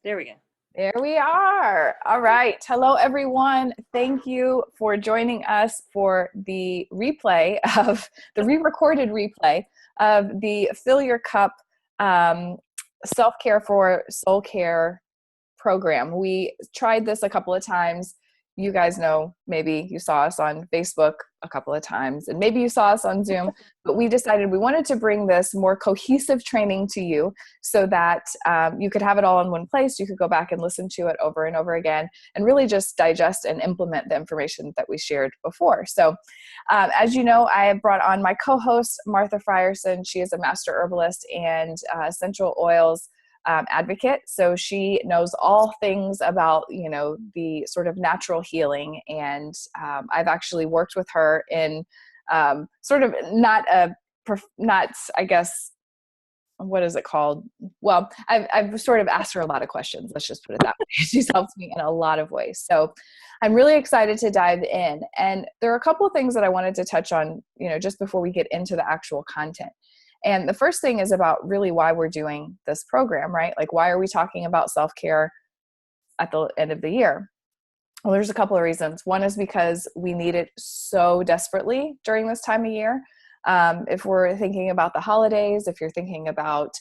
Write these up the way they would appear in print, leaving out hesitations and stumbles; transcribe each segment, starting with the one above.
There we go. There we are. All right. Hello, everyone. Thank you for joining us for the replay of the re-recorded replay of the Fill Your Cup Self-Care for Soul Care program. We tried this a couple of times. You guys know, maybe you saw us on Facebook a couple of times, and maybe you saw us on Zoom, but we decided we wanted to bring this more cohesive training to you so that you could have it all in one place. You could go back and listen to it over and over again and really just digest and implement the information that we shared before. So as you know, I have brought on my co-host, Martha Frierson. She is a master herbalist and essential oils advocate. So she knows all things about, the sort of natural healing. And I've actually worked with her in sort of not, I guess, what is it called? Well, I've sort of asked her a lot of questions. Let's just put it that way. She's helped me in a lot of ways. So I'm really excited to dive in. And there are a couple of things that I wanted to touch on, just before we get into the actual content. And the first thing is about really why we're doing this program, right? Like, why are we talking about self-care at the end of the year? Well, there's a couple of reasons. One is because we need it so desperately during this time of year. If we're thinking about the holidays, if you're thinking about,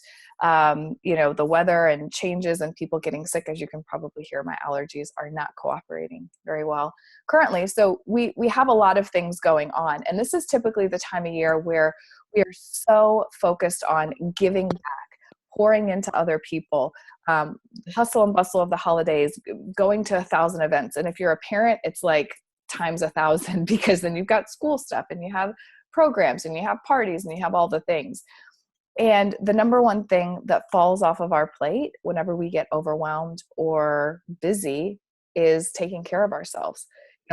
the weather and changes and people getting sick, as you can probably hear, my allergies are not cooperating very well currently. So we have a lot of things going on. And this is typically the time of year where we are so focused on giving back, pouring into other people, hustle and bustle of the holidays, going to 1,000 events. And if you're a parent, it's like times 1,000, because then you've got school stuff and you have programs and you have parties and you have all the things. And the number one thing that falls off of our plate whenever we get overwhelmed or busy is taking care of ourselves.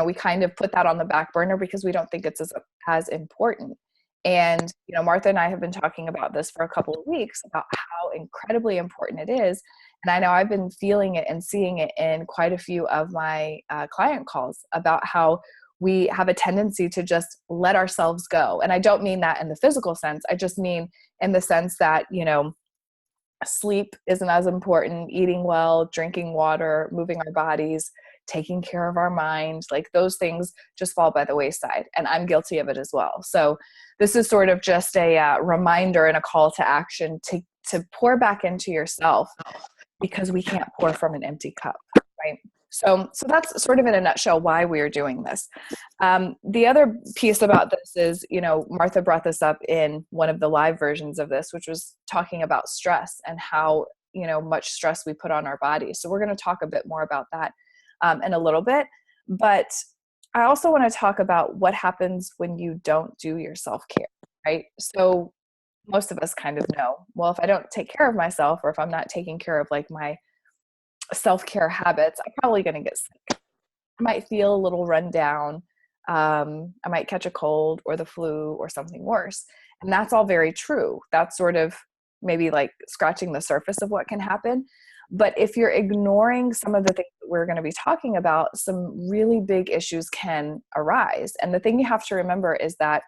We kind of put that on the back burner because we don't think it's as important. And, Martha and I have been talking about this for a couple of weeks about how incredibly important it is. And I know I've been feeling it and seeing it in quite a few of my client calls about how we have a tendency to just let ourselves go. And I don't mean that in the physical sense. I just mean in the sense that, sleep isn't as important, eating well, drinking water, moving our bodies, taking care of our mind, like those things just fall by the wayside. And I'm guilty of it as well. So this is sort of just a reminder and a call to action to pour back into yourself, because we can't pour from an empty cup, right? So that's sort of in a nutshell why we are doing this. The other piece about this is, Martha brought this up in one of the live versions of this, which was talking about stress and how, much stress we put on our bodies. So we're going to talk a bit more about that in a little bit. But I also want to talk about what happens when you don't do your self-care, right? So most of us kind of know, well, if I don't take care of myself, or if I'm not taking care of like my self-care habits, I'm probably going to get sick. I might feel a little run down. I might catch a cold or the flu or something worse. And that's all very true. That's sort of maybe like scratching the surface of what can happen. But if you're ignoring some of the things that we're going to be talking about, some really big issues can arise. And the thing you have to remember is that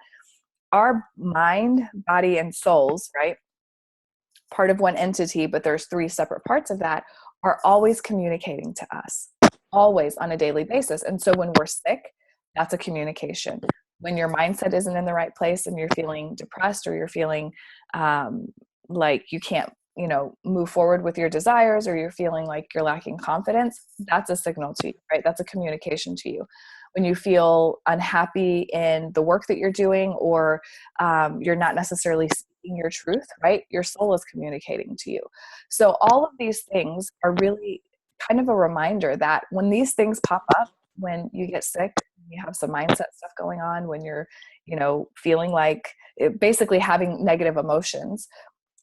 our mind, body, and souls, right, part of one entity, but there's three separate parts of that, are always communicating to us, always on a daily basis. And so when we're sick, that's a communication. When your mindset isn't in the right place and you're feeling depressed, or you're feeling like you can't, move forward with your desires, or you're feeling like you're lacking confidence, that's a signal to you, right? That's a communication to you. When you feel unhappy in the work that you're doing, or you're not necessarily speaking your truth, right? Your soul is communicating to you. So all of these things are really kind of a reminder that when these things pop up, when you get sick, you have some mindset stuff going on, when you're, feeling like basically having negative emotions,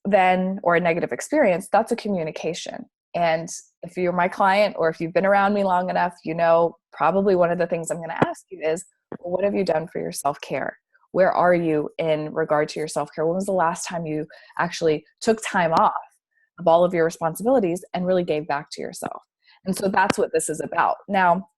then, or a negative experience, that's a communication. And if you're my client, or if you've been around me long enough, probably one of the things I'm going to ask you is, well, what have you done for your self-care? Where are you in regard to your self-care? When was the last time you actually took time off of all of your responsibilities and really gave back to yourself? And so that's what this is about. Now,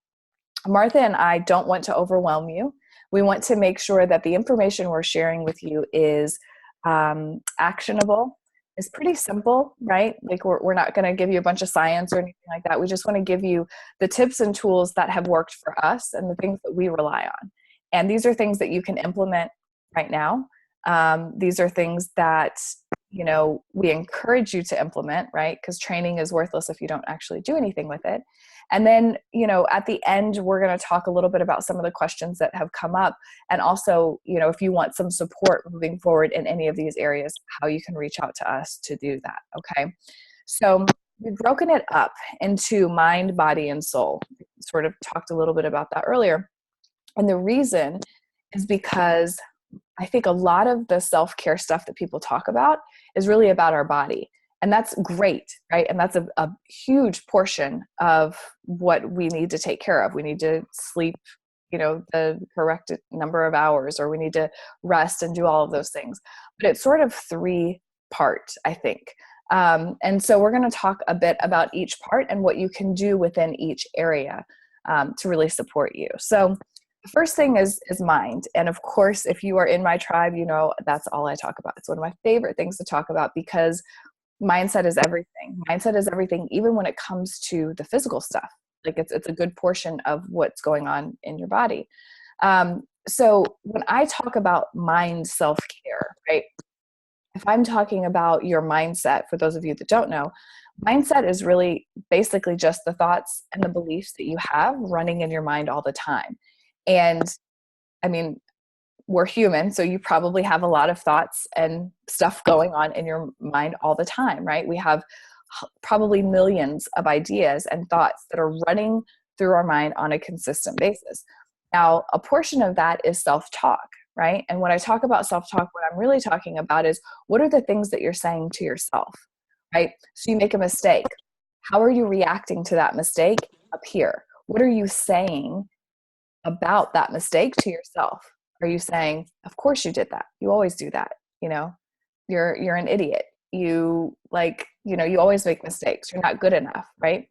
Martha and I don't want to overwhelm you. We want to make sure that the information we're sharing with you is actionable, is pretty simple, right? Like we're not going to give you a bunch of science or anything like that. We just want to give you the tips and tools that have worked for us and the things that we rely on. And these are things that you can implement right now. These are things that, you know, we encourage you to implement, right? Because training is worthless if you don't actually do anything with it. And then, you know, at the end, we're going to talk a little bit about some of the questions that have come up. And also, you know, if you want some support moving forward in any of these areas, how you can reach out to us to do that. Okay. So we've broken it up into mind, body, and soul. Sort of talked a little bit about that earlier. And the reason is because I think a lot of the self-care stuff that people talk about is really about our body. And that's great, right? And that's a huge portion of what we need to take care of. We need to sleep, you know, the correct number of hours, or we need to rest and do all of those things. But it's sort of three-part, I think. And so we're going to talk a bit about each part and what you can do within each area to really support you. So the first thing is mind. And of course, if you are in my tribe, you know, that's all I talk about. It's one of my favorite things to talk about because mindset is everything. Mindset is everything, even when it comes to the physical stuff. Like it's a good portion of what's going on in your body. So when I talk about mind self-care, right? If I'm talking about your mindset, for those of you that don't know, mindset is really basically just the thoughts and the beliefs that you have running in your mind all the time. And I mean, we're human, so you probably have a lot of thoughts and stuff going on in your mind all the time, right? We have probably millions of ideas and thoughts that are running through our mind on a consistent basis. Now, a portion of that is self-talk, right? And when I talk about self-talk, what I'm really talking about is what are the things that you're saying to yourself, right? So you make a mistake. How are you reacting to that mistake up here? What are you saying about that mistake to yourself? Are you saying, of course you did that. You always do that. You know, you're an idiot. You you always make mistakes. You're not good enough, right?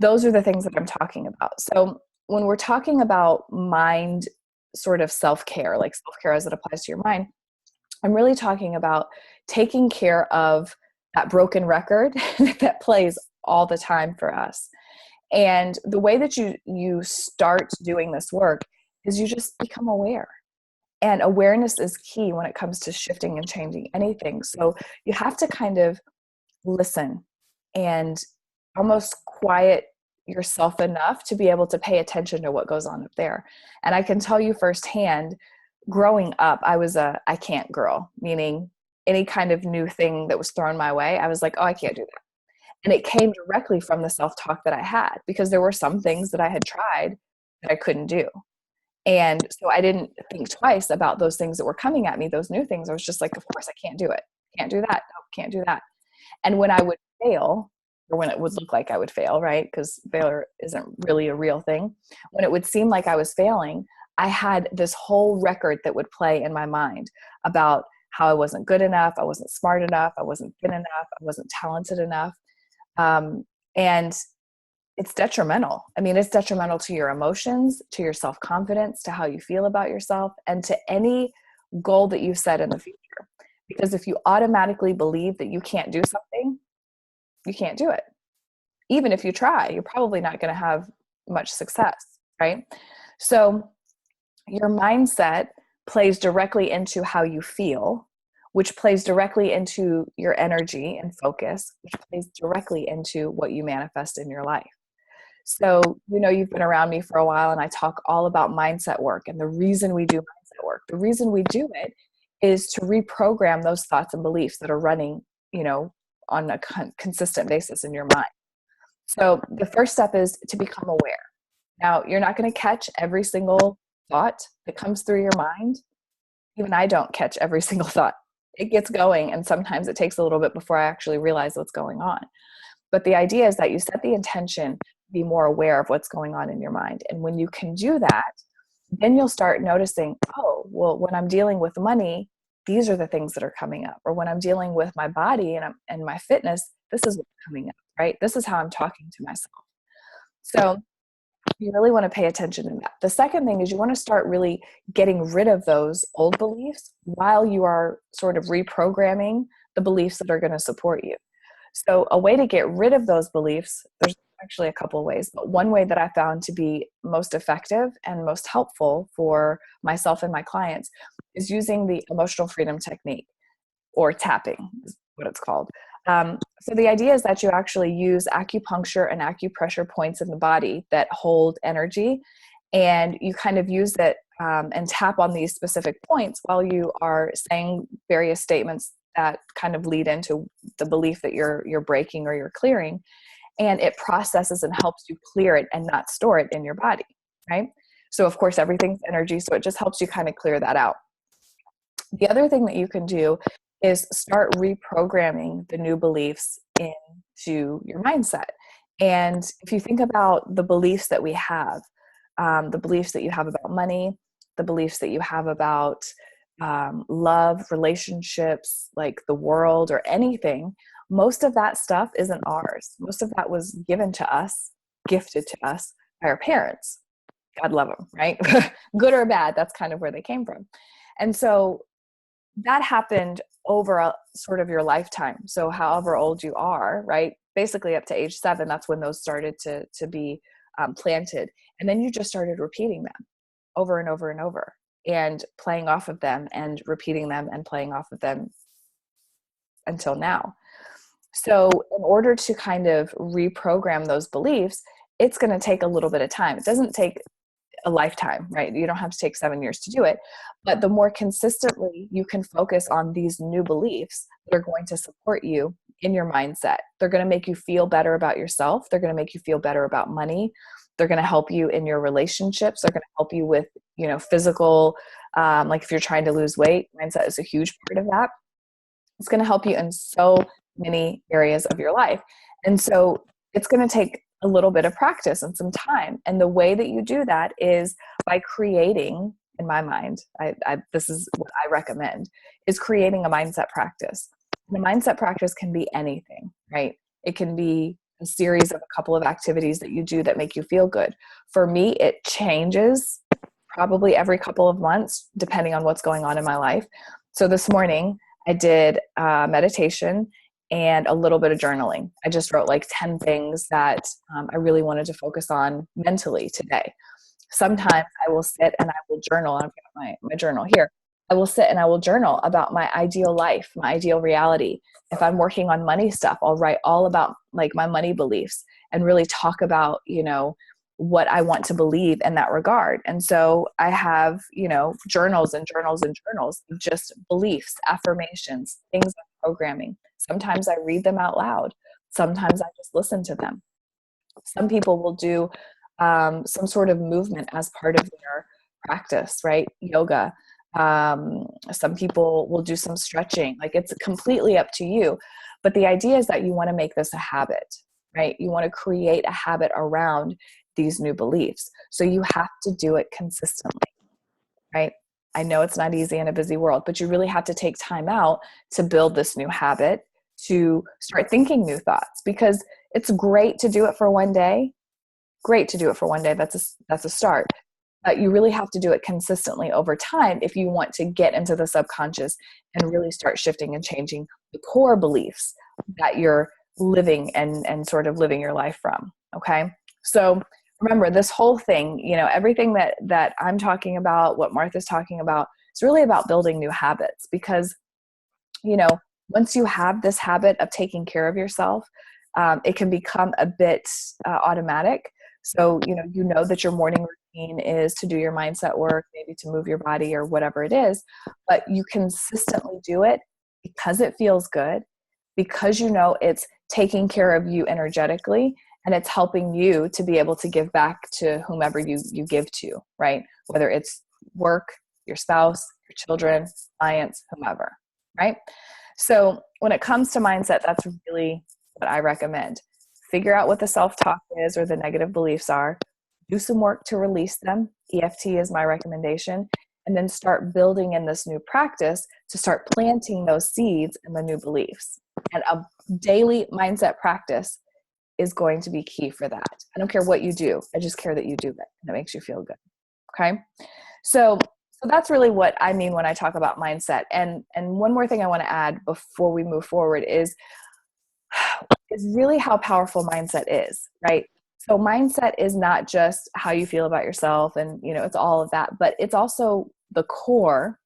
Those are the things that I'm talking about. So when we're talking about mind sort of self-care, like self-care as it applies to your mind, I'm really talking about taking care of that broken record that plays all the time for us. And the way that you start doing this work is you just become aware. And awareness is key when it comes to shifting and changing anything. So you have to kind of listen and almost quiet yourself enough to be able to pay attention to what goes on up there. And I can tell you firsthand, growing up, I was a I can't girl, meaning any kind of new thing that was thrown my way, I was like, oh, I can't do that. And it came directly from the self-talk that I had, because there were some things that I had tried that I couldn't do. And so I didn't think twice about those things that were coming at me, those new things. I was just like, of course I can't do it. Can't do that. No, can't do that. And when I would fail, or when it would look like I would fail, right? Because failure isn't really a real thing. When it would seem like I was failing, I had this whole record that would play in my mind about how I wasn't good enough, I wasn't smart enough, I wasn't fit enough, I wasn't talented enough. And it's detrimental. I mean, it's detrimental to your emotions, to your self-confidence, to how you feel about yourself, and to any goal that you set in the future. Because if you automatically believe that you can't do something, you can't do it. Even if you try, you're probably not going to have much success, right? So your mindset plays directly into how you feel, which plays directly into your energy and focus, which plays directly into what you manifest in your life. So, you know, you've been around me for a while, and I talk all about mindset work. And the reason we do mindset work, the reason we do it is to reprogram those thoughts and beliefs that are running, you know, on a consistent basis in your mind. So the first step is to become aware. Now, you're not going to catch every single thought that comes through your mind. Even I don't catch every single thought. It gets going, and sometimes it takes a little bit before I actually realize what's going on. But the idea is that you set the intention to be more aware of what's going on in your mind. And when you can do that, then you'll start noticing, oh, well, when I'm dealing with money, these are the things that are coming up. Or when I'm dealing with my body and my fitness, this is what's coming up, right? This is how I'm talking to myself. So you really want to pay attention to that. The second thing is you want to start really getting rid of those old beliefs while you are sort of reprogramming the beliefs that are going to support you. So a way to get rid of those beliefs, there's actually a couple of ways, but one way that I found to be most effective and most helpful for myself and my clients is using the emotional freedom technique, or tapping is what it's called. So the idea is that you actually use acupuncture and acupressure points in the body that hold energy, and you kind of use it and tap on these specific points while you are saying various statements that kind of lead into the belief that you're breaking or you're clearing, and it processes and helps you clear it and not store it in your body, right? So of course, everything's energy, so it just helps you kind of clear that out. The other thing that you can do is start reprogramming the new beliefs into your mindset. And if you think about the beliefs that we have, the beliefs that you have about money, the beliefs that you have about love, relationships, like the world or anything, most of that stuff isn't ours. Most of that was given to us, gifted to us by our parents. God love them, right? Good or bad, that's kind of where they came from. And so that happened over sort of your lifetime. So however old you are, right? Basically up to age 7, that's when those started to be planted. And then you just started repeating them over and over and over, and playing off of them and repeating them and playing off of them until now. So in order to kind of reprogram those beliefs, it's going to take a little bit of time. It doesn't take a lifetime, right? You don't have to take 7 years to do it. But the more consistently you can focus on these new beliefs that are going to support you in your mindset, they're going to make you feel better about yourself. They're going to make you feel better about money. They're going to help you in your relationships. They're going to help you with, physical, like if you're trying to lose weight, mindset is a huge part of that. It's going to help you in so many areas of your life. And so it's going to take a little bit of practice and some time. And the way that you do that is by creating, in my mind, this is what I recommend, is creating a mindset practice. And a mindset practice can be anything, right? It can be a series of a couple of activities that you do that make you feel good. For me, it changes probably every couple of months, depending on what's going on in my life. So this morning, I did meditation and a little bit of journaling. I just wrote like 10 things that I really wanted to focus on mentally today. Sometimes I will sit and I will journal. I've got my journal here. I will sit and I will journal about my ideal life, my ideal reality. If I'm working on money stuff, I'll write all about like my money beliefs and really talk about, what I want to believe in that regard. And so I have, journals and journals and journals of just beliefs, affirmations, things I'm programming. Sometimes I read them out loud. Sometimes I just listen to them. Some people will do some sort of movement as part of their practice, right? Yoga. Some people will do some stretching. Like, it's completely up to you. But the idea is that you want to make this a habit, right? You want to create a habit around these new beliefs. So you have to do it consistently, right? I know it's not easy in a busy world, but you really have to take time out to build this new habit, to start thinking new thoughts, because it's great to do it for one day. Great to do it for one day. That's a start. But you really have to do it consistently over time if you want to get into the subconscious and really start shifting and changing the core beliefs that you're living and sort of living your life from. Okay. So remember, this whole thing, everything that I'm talking about, what Martha's talking about, it's really about building new habits, because, once you have this habit of taking care of yourself, it can become a bit automatic. So, you know that your morning routine is to do your mindset work, maybe to move your body or whatever it is, but you consistently do it because it feels good, because it's taking care of you energetically, and it's helping you to be able to give back to whomever you give to, right? Whether it's work, your spouse, your children, clients, whomever, right? So when it comes to mindset, that's really what I recommend. Figure out what the self-talk is or the negative beliefs are. Do some work to release them. EFT is my recommendation. And then start building in this new practice to start planting those seeds in the new beliefs. And a daily mindset practice is going to be key for that. I don't care what you do. I just care that you do it and it makes you feel good. Okay. So So that's really what I mean when I talk about mindset. And one more thing I want to add before we move forward is really how powerful mindset is, right? So mindset is not just how you feel about yourself and, it's all of that, but it's also the core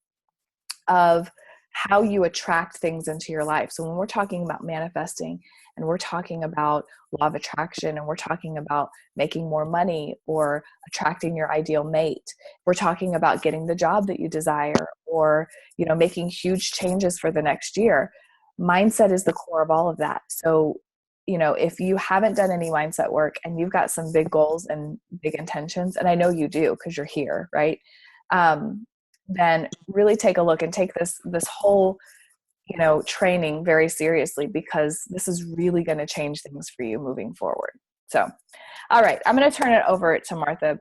of how you attract things into your life. So when we're talking about manifesting and we're talking about law of attraction and we're talking about making more money or attracting your ideal mate, we're talking about getting the job that you desire or, making huge changes for the next year. Mindset is the core of all of that. So, if you haven't done any mindset work and you've got some big goals and big intentions, and I know you do because you're here, right? Then really take a look and take this whole, training very seriously, because this is really going to change things for you moving forward. So, all right, I'm going to turn it over to Martha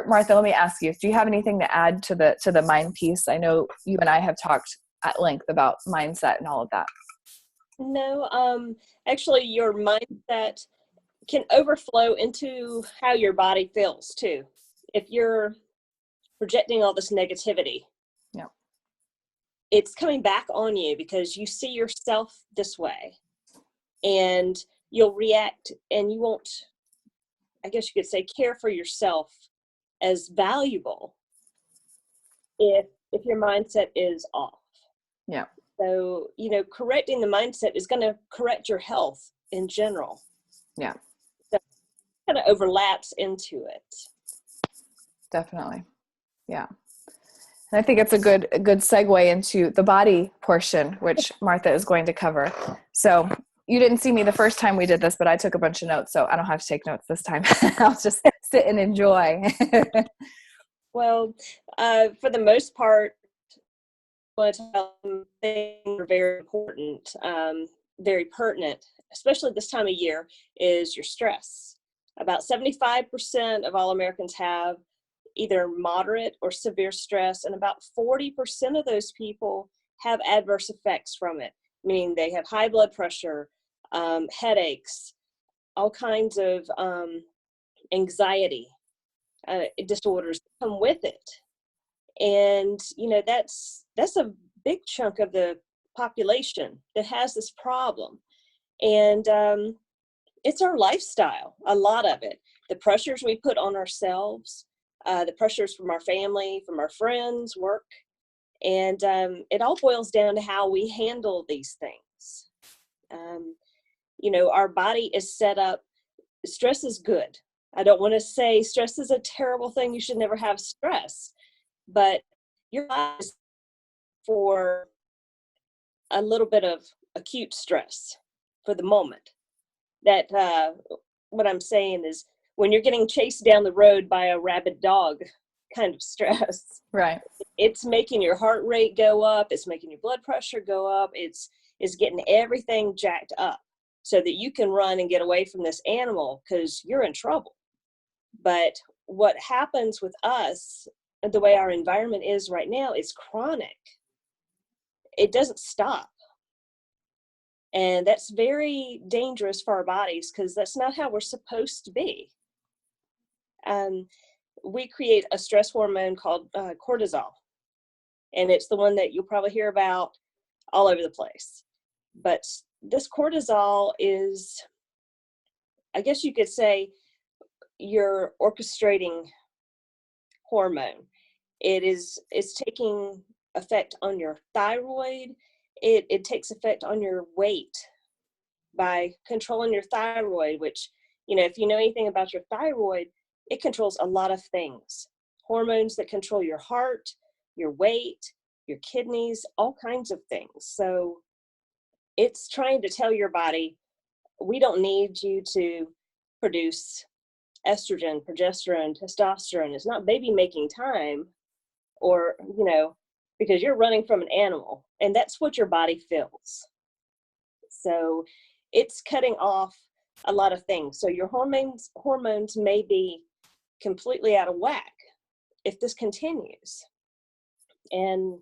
Martha, let me ask you, do you have anything to add to the mind piece? I know you and I have talked at length about mindset and all of that. No, actually your mindset can overflow into how your body feels too. If you're projecting all this negativity, yeah, it's coming back on you because you see yourself this way, and you'll react, and you won't, I guess you could say, care for yourself as valuable if your mindset is off. Yeah. So, correcting the mindset is going to correct your health in general. Yeah. So it kind of overlaps into it. Definitely. Yeah. And I think it's a good segue into the body portion, which Martha is going to cover. So you didn't see me the first time we did this, but I took a bunch of notes, so I don't have to take notes this time. I'll just sit and enjoy. Well, for the most part, what things are very important, very pertinent, especially this time of year, is your stress. About 75% of all Americans have either moderate or severe stress, and about 40% of those people have adverse effects from it, meaning they have high blood pressure, headaches, all kinds of anxiety disorders come with it. And that's a big chunk of the population that has this problem. And it's our lifestyle, a lot of it, the pressures we put on ourselves, the pressures from our family, from our friends, work, and it all boils down to how we handle these things. Our body is set up. Stress is good. I don't want to say stress is a terrible thing, you should never have stress, but your body is for a little bit of acute stress for the moment. That what I'm saying is, when you're getting chased down the road by a rabid dog kind of stress, right? It's making your heart rate go up. It's making your blood pressure go up. It's getting everything jacked up so that you can run and get away from this animal because you're in trouble. But what happens with us, the way our environment is right now, is chronic. It doesn't stop. And that's very dangerous for our bodies because that's not how we're supposed to be. We create a stress hormone called cortisol. And it's the one that you'll probably hear about all over the place. But this cortisol is, I guess you could say, your orchestrating hormone. It's taking effect on your thyroid. It takes effect on your weight by controlling your thyroid, which, if you know anything about your thyroid, it controls a lot of things. Hormones that control your heart, your weight, your kidneys, all kinds of things. So it's trying to tell your body, we don't need you to produce estrogen, progesterone, testosterone. It's not baby making time, or, because you're running from an animal, and that's what your body feels. So it's cutting off a lot of things. So your hormones may be completely out of whack if this continues. And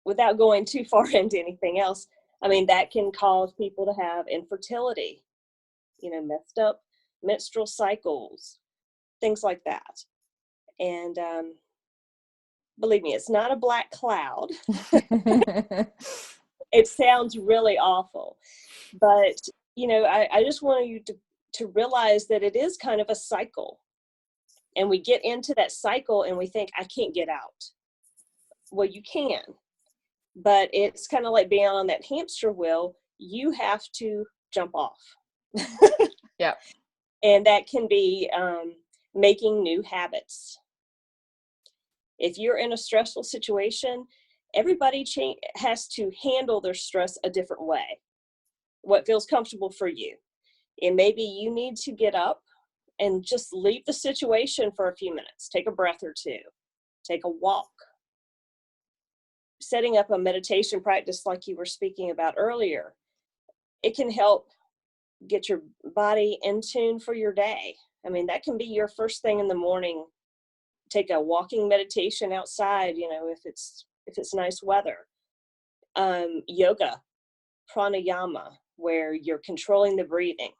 without going too far into anything else, that can cause people to have infertility, messed up menstrual cycles, things like that. And believe me, it's not a black cloud. It sounds really awful. But, I just want you to realize that it is kind of a cycle. And we get into that cycle and we think, I can't get out. Well, you can. But it's kind of like being on that hamster wheel. You have to jump off. Yeah. And that can be making new habits. If you're in a stressful situation, everybody has to handle their stress a different way. What feels comfortable for you. And maybe you need to get up and just leave the situation for a few minutes. Take a breath or two. Take a walk. Setting up a meditation practice like you were speaking about earlier, it can help get your body in tune for your day. I mean, that can be your first thing in the morning. Take a walking meditation outside, if it's nice weather. Yoga, pranayama, where you're controlling the breathing.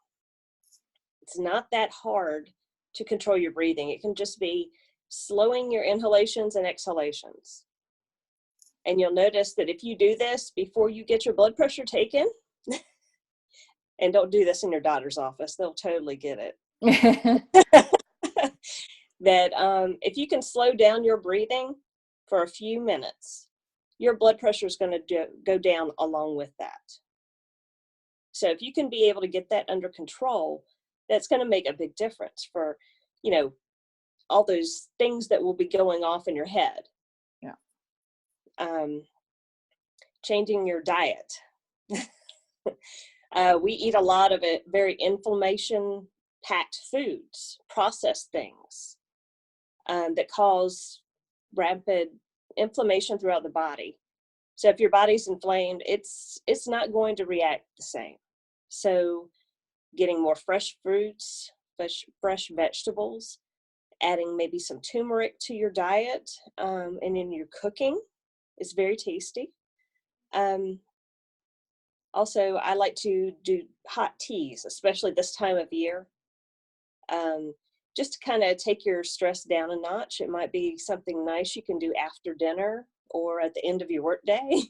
It's not that hard to control your breathing. It can just be slowing your inhalations and exhalations. And you'll notice that if you do this before you get your blood pressure taken, and don't do this in your doctor's office, they'll totally get it. That if you can slow down your breathing for a few minutes, your blood pressure is going to go down along with that. So if you can be able to get that under control, that's going to make a big difference for, all those things that will be going off in your head. Yeah. Changing your diet. We eat a lot of it, very inflammation-packed foods, processed things that cause rapid inflammation throughout the body. So if your body's inflamed, it's not going to react the same. So getting more fresh fruits, fresh vegetables, adding maybe some turmeric to your diet and in your cooking is very tasty. Also, I like to do hot teas, especially this time of year, just to kind of take your stress down a notch. It might be something nice you can do after dinner or at the end of your workday.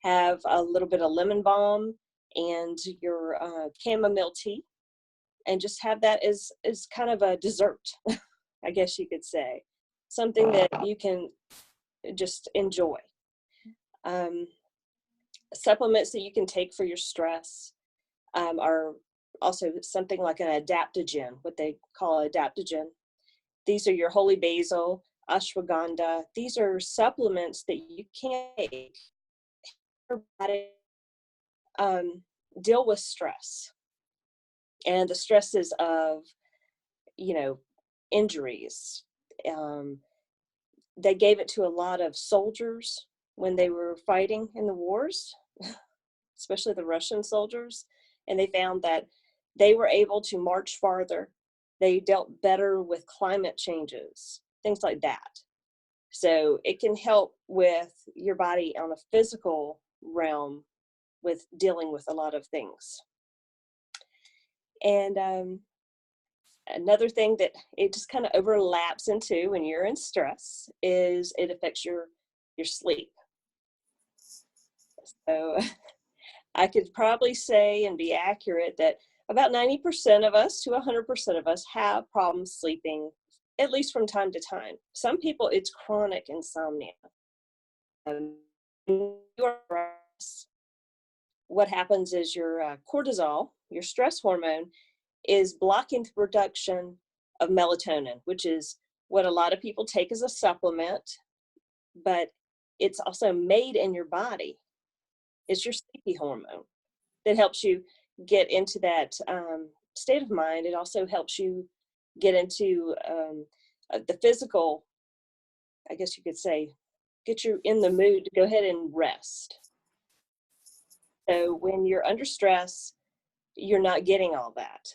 Have a little bit of lemon balm and your chamomile tea, and just have that as kind of a dessert, I guess you could say. Something that you can just enjoy. Supplements that you can take for your stress are also something like an adaptogen, what they call adaptogen. These are your holy basil, ashwagandha. These are supplements that you can take your body deal with stress and the stresses of, injuries. They gave it to a lot of soldiers when they were fighting in the wars, especially the Russian soldiers, and they found that they were able to march farther. They dealt better with climate changes, things like that. So it can help with your body on a physical realm with dealing with a lot of things. And another thing that it just kind of overlaps into when you're in stress is it affects your sleep. So I could probably say and be accurate that about 90% of us to 100% of us have problems sleeping, at least from time to time. Some people, it's chronic insomnia. What happens is your cortisol, your stress hormone, is blocking the production of melatonin, which is what a lot of people take as a supplement, but it's also made in your body. It's your sleepy hormone that helps you get into that state of mind. It also helps you get into the physical, I guess you could say, get you in the mood to go ahead and rest. So when you're under stress, you're not getting all that.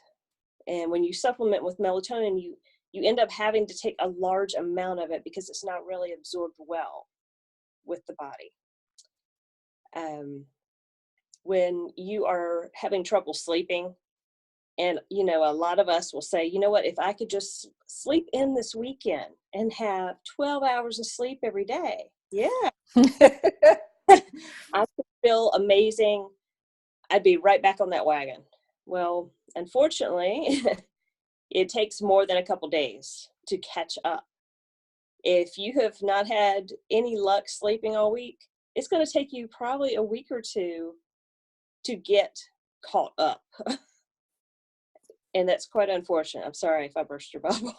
And when you supplement with melatonin, you end up having to take a large amount of it because it's not really absorbed well with the body. When you are having trouble sleeping, And, you know, a lot of us will say, you know what, if I could just sleep in this weekend and have 12 hours of sleep every day, yeah, I could feel amazing. I'd be right back on that wagon. Well, unfortunately, it takes more than a couple days to catch up. If you have not had any luck sleeping all week, it's going to take you probably a week or two to get caught up. And that's quite unfortunate. I'm sorry if I burst your bubble.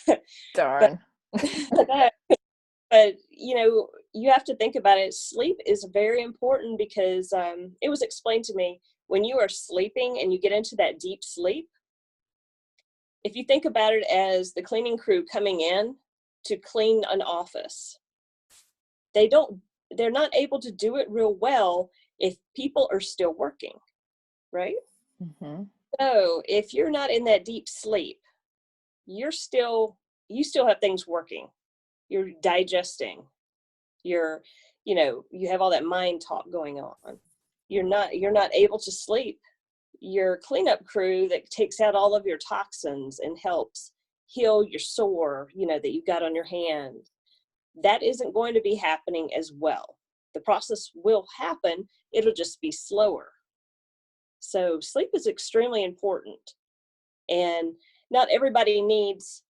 but, Darn. but, you know, you have to think about it. Sleep is very important because it was explained to me, when you are sleeping and you get into that deep sleep, if you think about it as the cleaning crew coming in to clean an office, they're not able to do it real well if people are still working, right? Mm-hmm. So if you're not in that deep sleep, you still have things working. You're digesting. You have all that mind talk going on. You're not able to sleep. Your cleanup crew that takes out all of your toxins and helps heal your sore, that you've got on your hand, that isn't going to be happening as well. The process will happen. It'll just be slower. So sleep is extremely important. And not everybody needs,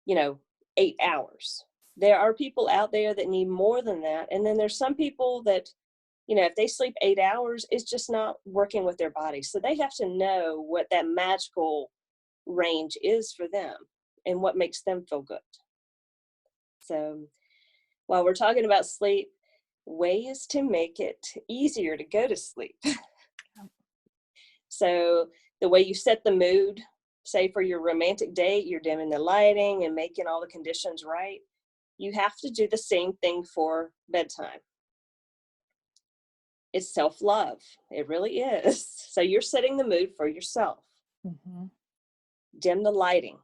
8 hours. There are people out there that need more than that. And then there's some people that, if they sleep 8 hours, it's just not working with their body. So they have to know what that magical range is for them and what makes them feel good. So while we're talking about sleep, ways to make it easier to go to sleep. So the way you set the mood, say for your romantic date, you're dimming the lighting and making all the conditions right. You have to do the same thing for bedtime. It's self-love. It really is. So you're setting the mood for yourself. Mm-hmm. Dim the lighting,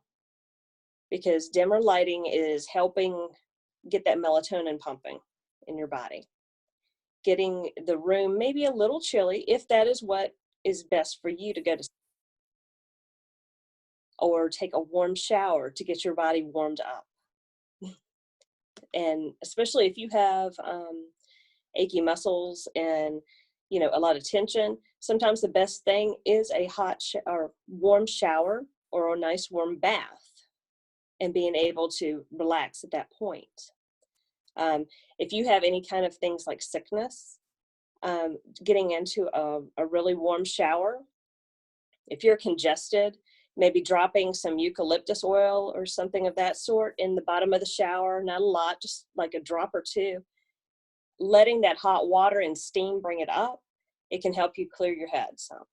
because dimmer lighting is helping get that melatonin pumping in your body. Getting the room maybe a little chilly, if that is what is best for you to go to sleep. Or take a warm shower to get your body warmed up. And especially if you have achy muscles and a lot of tension, sometimes the best thing is a hot or warm shower or a nice warm bath, and being able to relax at that point. If you have any kind of things like sickness, getting into a really warm shower. If you're congested, maybe dropping some eucalyptus oil or something of that sort in the bottom of the shower, not a lot, just like a drop or two. Letting that hot water and steam bring it up, it can help you clear your head some.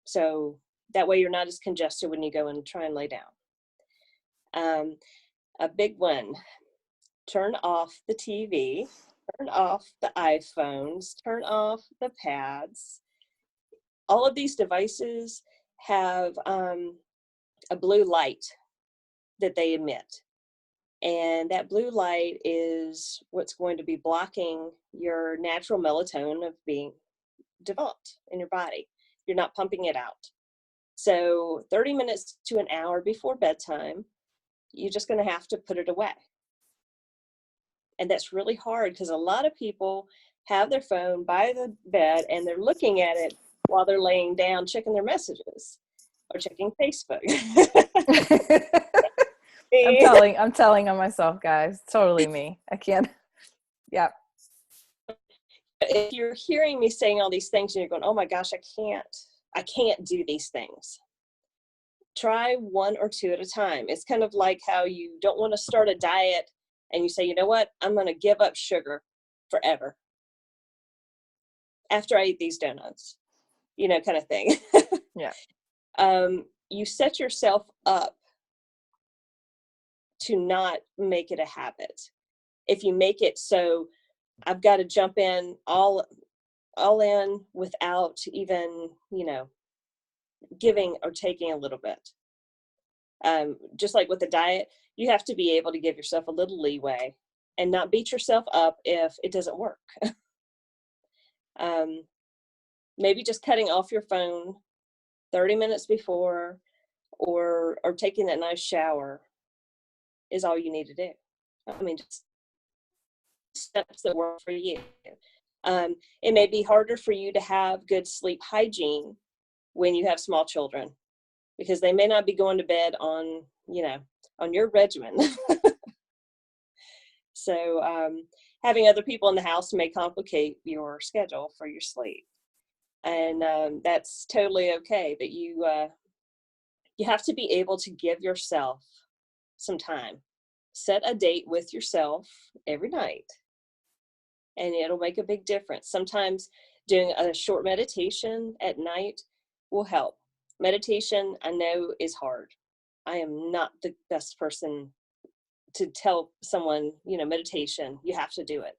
So that way you're not as congested when you go and try and lay down. A big one, turn off the TV, turn off the iPhones, turn off the pads. All of these devices have a blue light that they emit. And that blue light is what's going to be blocking your natural melatonin of being developed in your body. You're not pumping it out. So 30 minutes to an hour before bedtime, you're just going to have to put it away. And that's really hard because a lot of people have their phone by the bed and they're looking at it while they're laying down, checking their messages or checking Facebook. I'm telling on myself, guys. Totally me. I can't. Yeah. If you're hearing me saying all these things and you're going, oh my gosh, I can't do these things. Try one or two at a time. It's kind of like how you don't want to start a diet and you say, you know what, I'm going to give up sugar forever after I eat these donuts, kind of thing. Yeah. You set yourself up to not make it a habit. If you make it so I've got to jump in all in without even, giving or taking a little bit. Just like with the diet, you have to be able to give yourself a little leeway and not beat yourself up if it doesn't work. maybe just cutting off your phone 30 minutes before, or taking that nice shower is all you need to do. I mean, just steps that work for you. It may be harder for you to have good sleep hygiene when you have small children, because they may not be going to bed on, on your regimen. So having other people in the house may complicate your schedule for your sleep. And that's totally okay. But you have to be able to give yourself some time. Set a date with yourself every night, and it'll make a big difference. Sometimes doing a short meditation at night will help. Meditation, I know, is hard. I am not the best person to tell someone, meditation, you have to do it.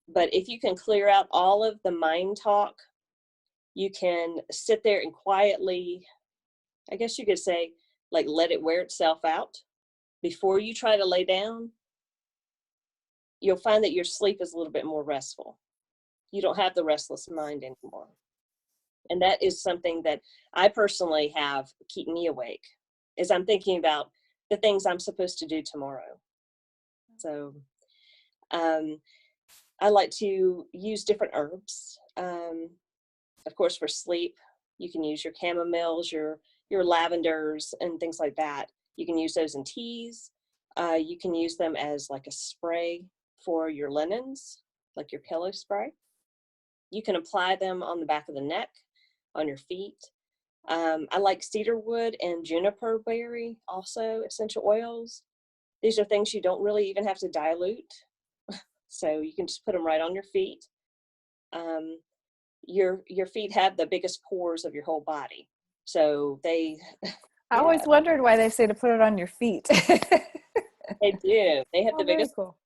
But if you can clear out all of the mind talk, you can sit there and quietly, I guess you could say, like, let it wear itself out. Before you try to lay down, you'll find that your sleep is a little bit more restful. You don't have the restless mind anymore. And that is something that I personally have keep me awake, is I'm thinking about the things I'm supposed to do tomorrow. So I like to use different herbs. Of course, for sleep, you can use your chamomiles, your lavenders, and things like that. You can use those in teas. You can use them as like a spray for your linens, like your pillow spray. You can apply them on the back of the neck, on your feet. I like cedarwood and juniper berry, also essential oils. These are things you don't really even have to dilute. So you can just put them right on your feet. Your feet have the biggest pores of your whole body. So they... I always wondered why they say to put it on your feet. They do. They have the biggest. Cool.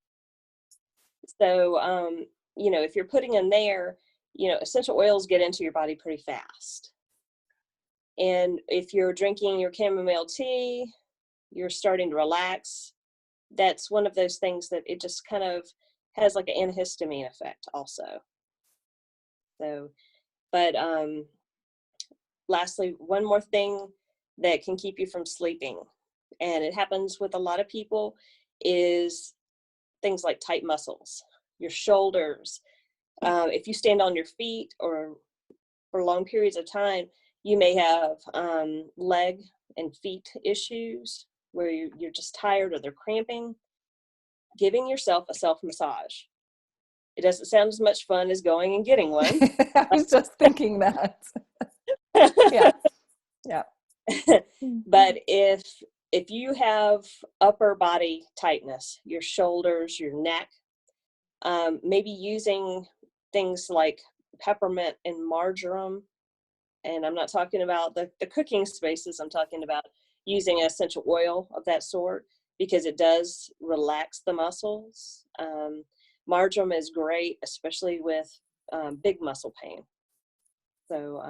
So, if you're putting them there, essential oils get into your body pretty fast. And if you're drinking your chamomile tea, you're starting to relax. That's one of those things that it just kind of has like an antihistamine effect also. So, but lastly, one more thing that can keep you from sleeping, and it happens with a lot of people, is things like tight muscles, your shoulders. If you stand on your feet or for long periods of time, you may have leg and feet issues where you're just tired or they're cramping. Giving yourself a self-massage. It doesn't sound as much fun as going and getting one. I was just thinking that. Yeah. But if you have upper body tightness, your shoulders, your neck, maybe using things like peppermint and marjoram, and I'm not talking about the cooking spaces, I'm talking about using an essential oil of that sort, because it does relax the muscles. Marjoram is great, especially with big muscle pain. So,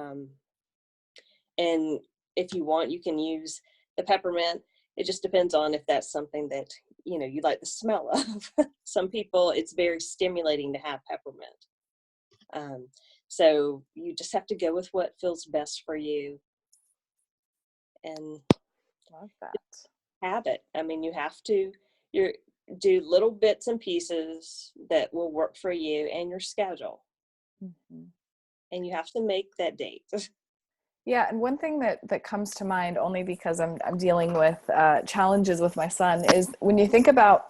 and if you want, you can use the peppermint. It just depends on if that's something that, you like the smell of. Some people, it's very stimulating to have peppermint. So you just have to go with what feels best for you. And Love that. Have it. I mean, you have to do little bits and pieces that will work for you and your schedule. Mm-hmm. And you have to make that date. Yeah, and one thing that comes to mind, only because I'm dealing with challenges with my son, is when you think about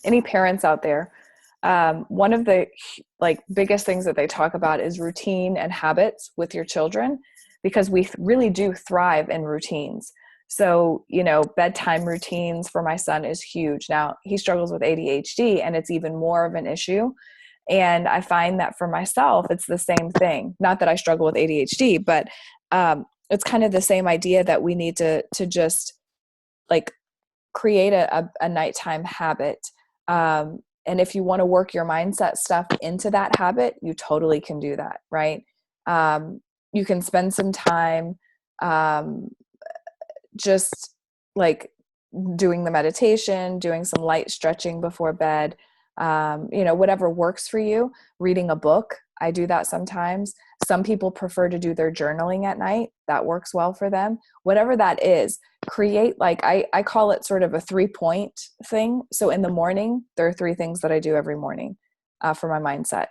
any parents out there, one of the biggest things that they talk about is routine and habits with your children, because we really do thrive in routines. So, bedtime routines for my son is huge. Now, he struggles with ADHD, and it's even more of an issue. And I find that for myself, it's the same thing. Not that I struggle with ADHD, but it's kind of the same idea that we need to just create a nighttime habit. And if you want to work your mindset stuff into that habit, you totally can do that, right? You can spend some time just doing the meditation, doing some light stretching before bed. whatever works for you. Reading a book, I do that sometimes. Some people prefer to do their journaling at night. That works well for them. Whatever that is, create, like, I call it sort of a 3-point thing. So in the morning, there are 3 things that I do every morning for my mindset,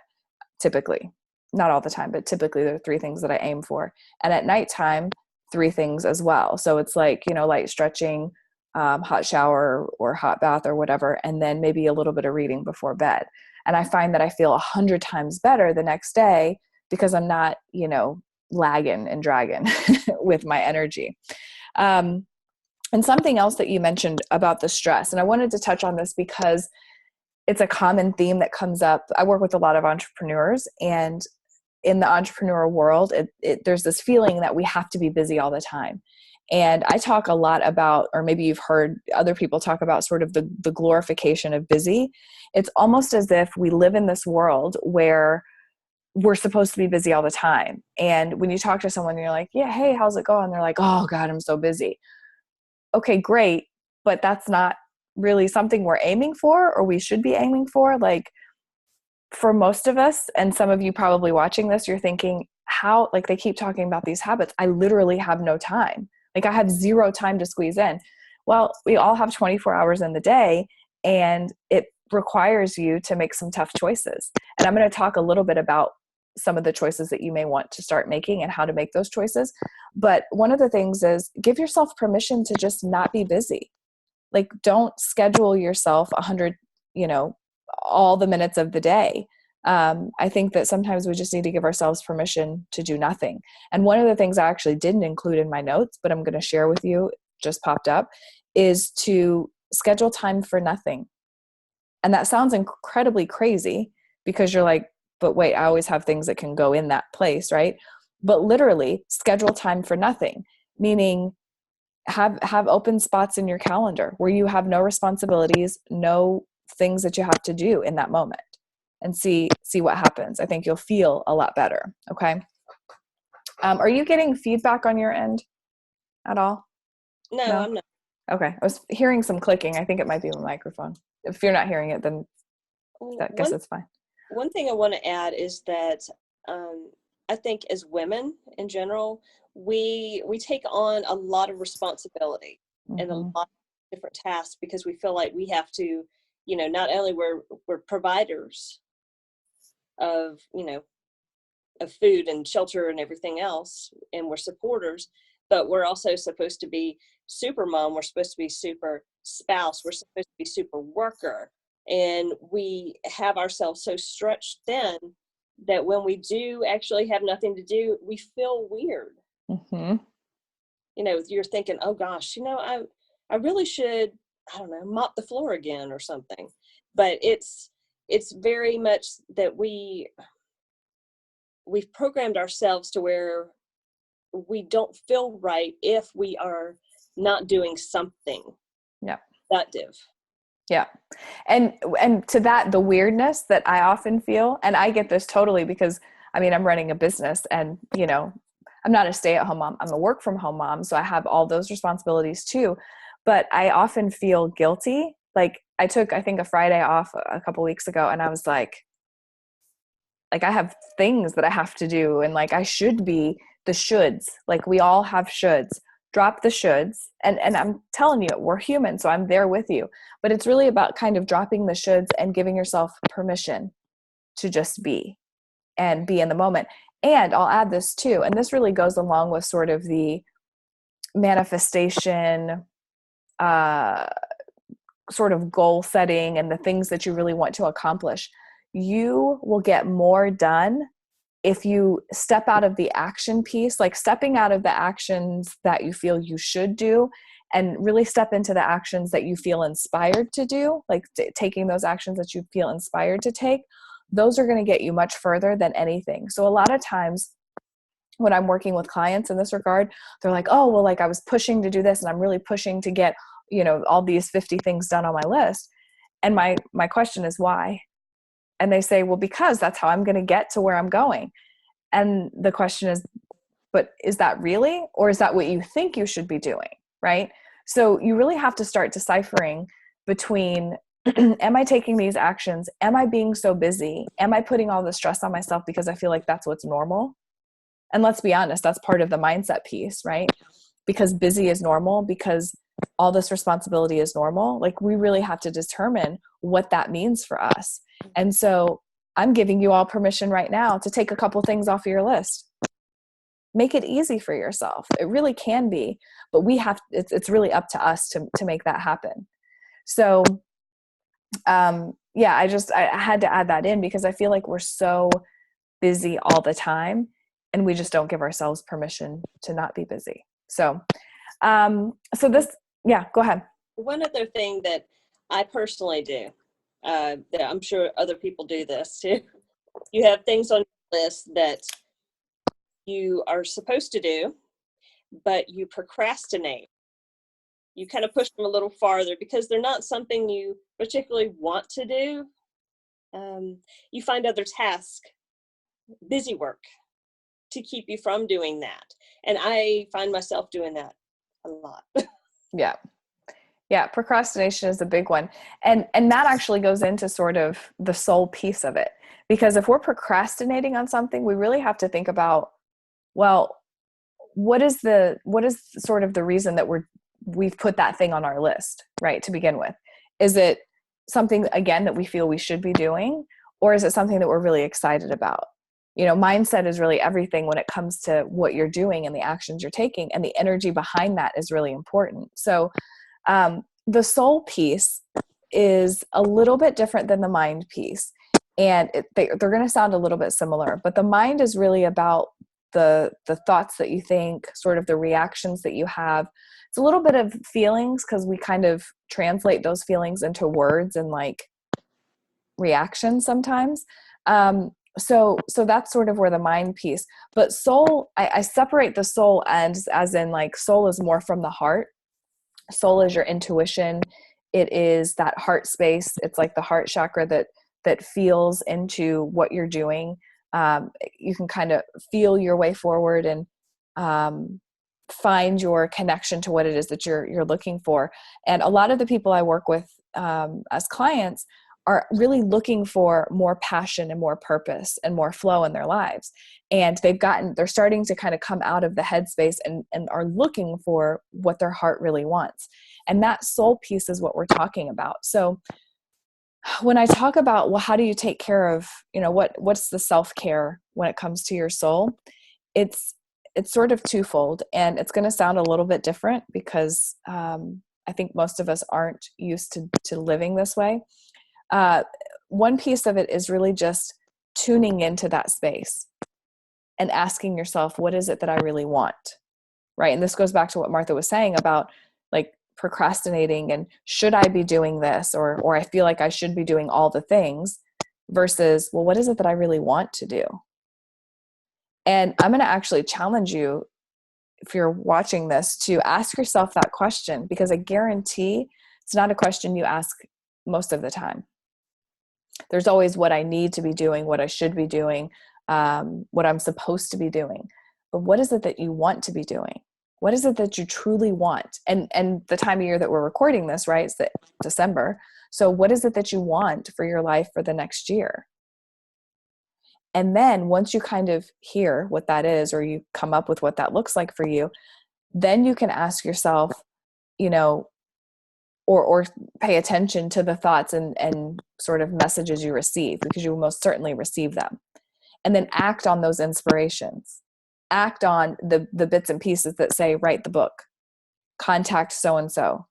typically. Not all the time, but typically there are 3 things that I aim for. And at nighttime, 3 things as well. So it's like, light stretching, hot shower or hot bath or whatever, and then maybe a little bit of reading before bed. And I find that I feel 100 times better the next day because I'm not, lagging and dragging with my energy. And something else that you mentioned about the stress, and I wanted to touch on this because it's a common theme that comes up. I work with a lot of entrepreneurs, and in the entrepreneur world, there's this feeling that we have to be busy all the time. And I talk a lot about, or maybe you've heard other people talk about, sort of the glorification of busy. It's almost as if we live in this world where we're supposed to be busy all the time. And when you talk to someone, you're like, yeah, hey, how's it going? They're like, oh God, I'm so busy. Okay, great. But that's not really something we're aiming for, or we should be aiming for. Like, for most of us, and some of you probably watching this, you're thinking, how, like, they keep talking about these habits. I literally have no time. Like, I have 0 time to squeeze in. Well, we all have 24 hours in the day, and it requires you to make some tough choices. And I'm going to talk a little bit about some of the choices that you may want to start making and how to make those choices. But one of the things is, give yourself permission to just not be busy. Like, don't schedule yourself 100, all the minutes of the day. I think that sometimes we just need to give ourselves permission to do nothing. And one of the things I actually didn't include in my notes, but I'm going to share with you, just popped up, is to schedule time for nothing. And that sounds incredibly crazy because you're like, but wait, I always have things that can go in that place, right? But literally, schedule time for nothing, meaning have open spots in your calendar where you have no responsibilities, no things that you have to do in that moment, and see what happens. I think you'll feel a lot better. Okay. Are you getting feedback on your end at all? No, I'm not. Okay. I was hearing some clicking. I think it might be my microphone. If you're not hearing it, then I guess it's fine. One thing I want to add is that I think as women in general, we take on a lot of responsibility and a lot of different tasks because we feel like we have to, not only we're providers of, of food and shelter and everything else, and we're supporters, but we're also supposed to be super mom, we're supposed to be super spouse, we're supposed to be super worker. And we have ourselves so stretched thin that when we do actually have nothing to do, we feel weird. You're thinking, oh gosh, I really should, I don't know, mop the floor again or something. But it's very much that we've programmed ourselves to where we don't feel right if we are not doing something productive. Yeah. And to that, the weirdness that I often feel, and I get this totally because I'm running a business, and, I'm not a stay-at-home mom. I'm a work from home mom. So I have all those responsibilities too, but I often feel guilty. Like, I took, I think, a Friday off a couple weeks ago, and I was like, I have things that I have to do. And like, I should be the shoulds. Like, we all have shoulds. Drop the shoulds. And I'm telling you, we're human. So I'm there with you, but it's really about kind of dropping the shoulds and giving yourself permission to just be and be in the moment. And I'll add this too. And this really goes along with sort of the manifestation, sort of goal setting and the things that you really want to accomplish. You will get more done if you step out of the action piece, like stepping out of the actions that you feel you should do, and really step into the actions that you feel inspired to do, like taking those actions that you feel inspired to take. Those are going to get you much further than anything. So a lot of times when I'm working with clients in this regard, they're like, oh, well, like, I was pushing to do this and I'm really pushing to get, all these 50 things done on my list. And my question is, why? And they say, well, because that's how I'm going to get to where I'm going. And the question is, but is that really, or is that what you think you should be doing? Right? So you really have to start deciphering between Am I taking these actions? Am I being so busy? Am I putting all the stress on myself because I feel like that's what's normal? And let's be honest, that's part of the mindset piece, right? Because busy is normal, because all this responsibility is normal. Like, we really have to determine what that means for us. And so I'm giving you all permission right now to take a couple things off of your list. Make it easy for yourself. It really can be, but it's really up to us to make that happen. So, yeah, I had to add that in because I feel like we're so busy all the time and we just don't give ourselves permission to not be busy. So, yeah, go ahead. One other thing that I personally do, that I'm sure other people do this too. You have things on your list that you are supposed to do, but you procrastinate. You kind of push them a little farther because they're not something you particularly want to do. You find other tasks, busy work, to keep you from doing that. And I find myself doing that a lot. Yeah. Yeah. Procrastination is a big one. And that actually goes into sort of the soul piece of it, because if we're procrastinating on something, we really have to think about, well, what is sort of the reason that we've put that thing on our list, right? To begin with, is it something, again, that we feel we should be doing, or is it something that we're really excited about? Mindset is really everything when it comes to what you're doing and the actions you're taking, and the energy behind that is really important. So, the soul piece is a little bit different than the mind piece, and they're going to sound a little bit similar, but the mind is really about the thoughts that you think, sort of the reactions that you have. It's a little bit of feelings, because we kind of translate those feelings into words and like reactions sometimes. So that's sort of where the mind piece, but soul, I separate the soul as in, like, soul is more from the heart. Soul is your intuition. It is that heart space. It's like the heart chakra that feels into what you're doing. You can kind of feel your way forward and find your connection to what it is that you're looking for. And a lot of the people I work with as clients are really looking for more passion and more purpose and more flow in their lives. And they're starting to kind of come out of the headspace and are looking for what their heart really wants. And that soul piece is what we're talking about. So when I talk about, well, how do you take care of, what's the self-care when it comes to your soul? It's sort of twofold, and it's going to sound a little bit different because I think most of us aren't used to living this way. One piece of it is really just tuning into that space and asking yourself, what is it that I really want? Right. And this goes back to what Martha was saying about, like, procrastinating and should I be doing this, or I feel like I should be doing all the things, versus, well, what is it that I really want to do? And I'm going to actually challenge you, if you're watching this, to ask yourself that question, because I guarantee it's not a question you ask most of the time. There's always what I need to be doing, what I should be doing, what I'm supposed to be doing. But what is it that you want to be doing? What is it that you truly want? And the time of year that we're recording this, right, is December. So what is it that you want for your life for the next year? And then once you kind of hear what that is, or you come up with what that looks like for you, then you can ask yourself, or pay attention to the thoughts and sort of messages you receive, because you will most certainly receive them. And then act on those inspirations. Act on the bits and pieces that say, write the book, contact so-and-so,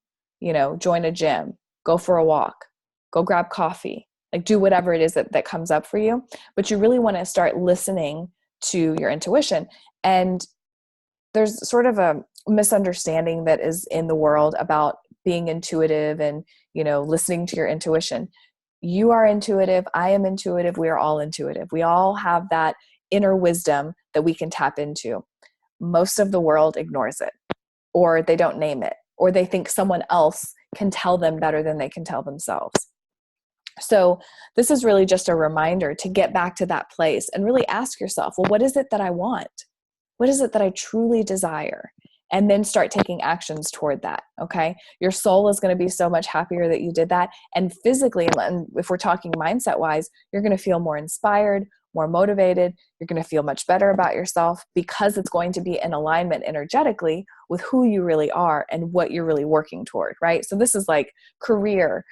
join a gym, go for a walk, go grab coffee, like, do whatever it is that comes up for you. But you really want to start listening to your intuition. And there's sort of a misunderstanding that is in the world about being intuitive and, listening to your intuition. You are intuitive. I am intuitive. We are all intuitive. We all have that inner wisdom that we can tap into. Most of the world ignores it, or they don't name it, or they think someone else can tell them better than they can tell themselves. So this is really just a reminder to get back to that place and really ask yourself, well, what is it that I want? What is it that I truly desire? and then start taking actions toward that. Okay. Your soul is going to be so much happier that you did that. And physically, and if we're talking mindset wise, you're going to feel more inspired, more motivated. You're going to feel much better about yourself because it's going to be in alignment energetically with who you really are and what you're really working toward. Right. So this is like career,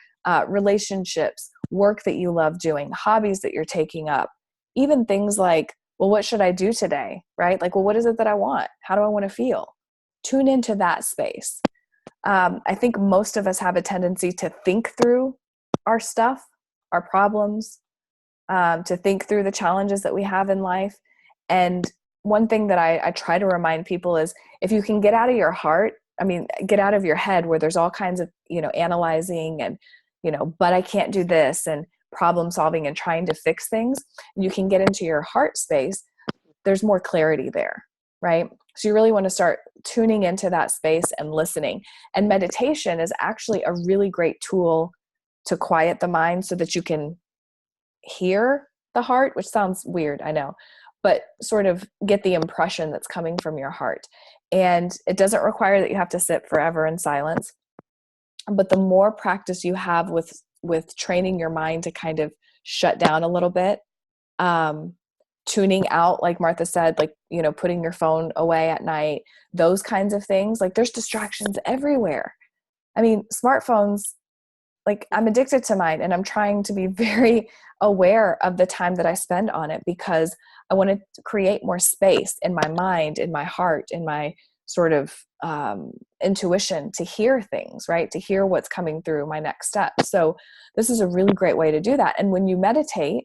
relationships, work that you love doing, hobbies that you're taking up, even things like, well, what should I do today? Right? Like, well, what is it that I want? How do I want to feel? Tune into that space. I think most of us have a tendency to think through our stuff, our problems, to think through the challenges that we have in life. And one thing that I try to remind people is, if you can get out of your heart, get out of your head where there's all kinds of, analyzing and, but I can't do this, and problem solving and trying to fix things, you can get into your heart space. There's more clarity there, right? So you really want to start tuning into that space and listening. And meditation is actually a really great tool to quiet the mind so that you can hear the heart, which sounds weird, I know, but sort of get the impression that's coming from your heart. And it doesn't require that you have to sit forever in silence. But the more practice you have with training your mind to kind of shut down a little bit, tuning out, like Martha said, like, putting your phone away at night, those kinds of things, like there's distractions everywhere. Smartphones, like I'm addicted to mine, and I'm trying to be very aware of the time that I spend on it, because I want to create more space in my mind, in my heart, in my sort of intuition to hear things, right? To hear what's coming through my next step. So this is a really great way to do that. And when you meditate,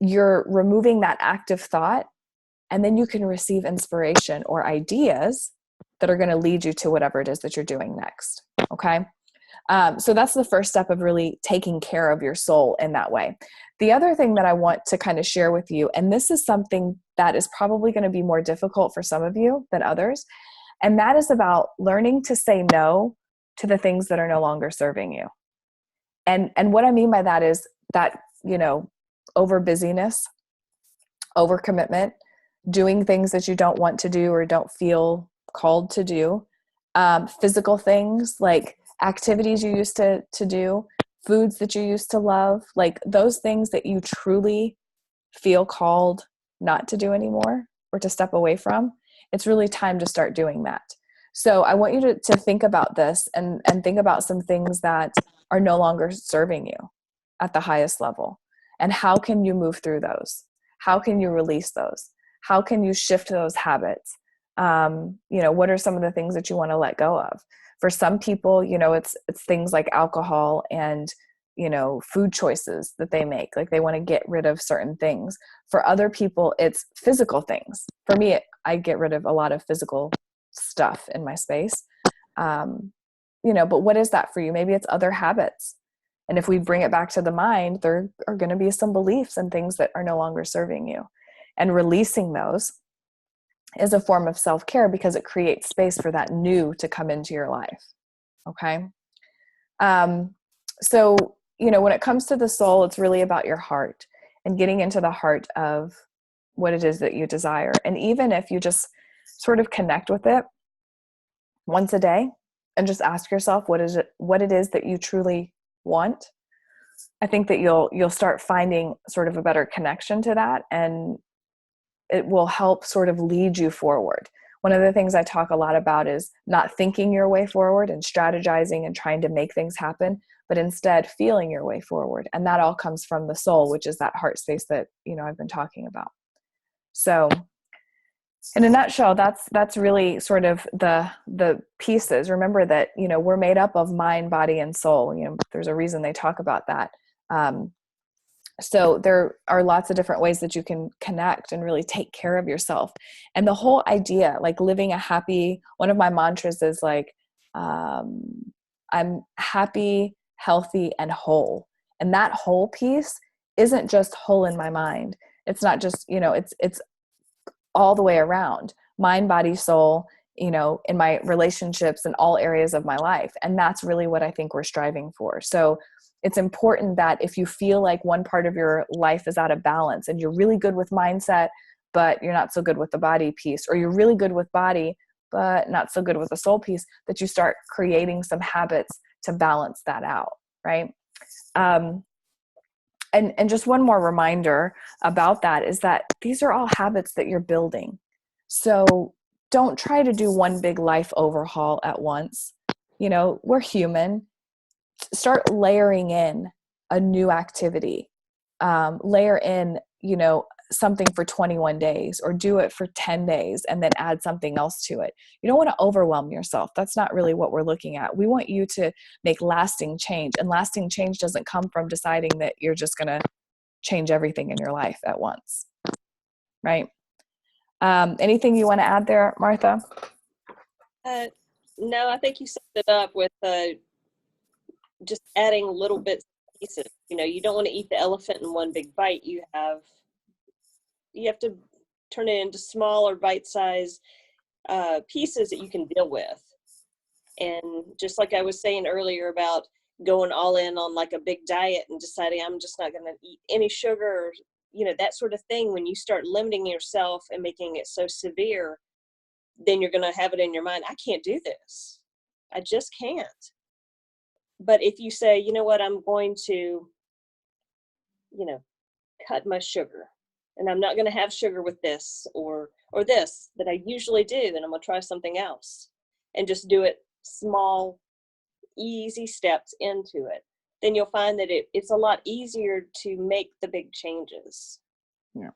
you're removing that active thought, and then you can receive inspiration or ideas that are going to lead you to whatever it is that you're doing next. Okay. So that's the first step of really taking care of your soul in that way. The other thing that I want to kind of share with you, and this is something that is probably going to be more difficult for some of you than others, and that is about learning to say no to the things that are no longer serving you. And what I mean by that is that, over busyness, over commitment, doing things that you don't want to do or don't feel called to do, physical things like activities you used to do, foods that you used to love, like those things that you truly feel called not to do anymore or to step away from. It's really time to start doing that. So I want you to think about this and think about some things that are no longer serving you at the highest level. And how can you move through those? How can you release those? How can you shift those habits? What are some of the things that you want to let go of? For some people, it's things like alcohol and, food choices that they make. Like they want to get rid of certain things. For other people, it's physical things. For me, I get rid of a lot of physical stuff in my space. But what is that for you? Maybe it's other habits. And if we bring it back to the mind, there are going to be some beliefs and things that are no longer serving you. And releasing those is a form of self-care because it creates space for that new to come into your life. Okay. So, when it comes to the soul, it's really about your heart and getting into the heart of what it is that you desire. And even if you just sort of connect with it once a day and just ask yourself, what it is that you truly want, I think that you'll start finding sort of a better connection to that, and it will help sort of lead you forward. One of the things I talk a lot about is not thinking your way forward and strategizing and trying to make things happen, but instead feeling your way forward. And that all comes from the soul, which is that heart space that, I've been talking about. So in a nutshell, that's really sort of the pieces. Remember that, we're made up of mind, body, and soul. There's a reason they talk about that. So there are lots of different ways that you can connect and really take care of yourself. And the whole idea, like living a happy, one of my mantras is like, I'm happy, healthy, and whole. And that whole piece isn't just whole in my mind. It's not just, it's all the way around, mind, body, soul, in my relationships in all areas of my life. And that's really what I think we're striving for. So it's important that if you feel like one part of your life is out of balance and you're really good with mindset, but you're not so good with the body piece, or you're really good with body, but not so good with the soul piece, that you start creating some habits to balance that out, right? And just one more reminder about that is that these are all habits that you're building. So don't try to do one big life overhaul at once. You know, we're human. Start layering in a new activity. Layer in, you know, something for 21 days, or do it for 10 days and then add something else to it. You don't want to overwhelm yourself. That's not really what we're looking at. We want you to make lasting change, and lasting change doesn't come from deciding that you're just going to change everything in your life at once. Right? Anything you want to add there, Martha? No, I think you summed it up with just adding little bits and pieces. You know, you don't want to eat the elephant in one big bite. You have to turn it into smaller bite-sized pieces that you can deal with. And just like I was saying earlier about going all in on like a big diet and deciding I'm just not going to eat any sugar, or, you know, that sort of thing. When you start limiting yourself and making it so severe, then you're going to have it in your mind, I can't do this. I just can't. But if you say, you know what, I'm going to, you know, cut my sugar, and I'm not going to have sugar with this or this that I usually do, and I'm going to try something else, and just do it small, easy steps into it, then you'll find that it's a lot easier to make the big changes. Yeah.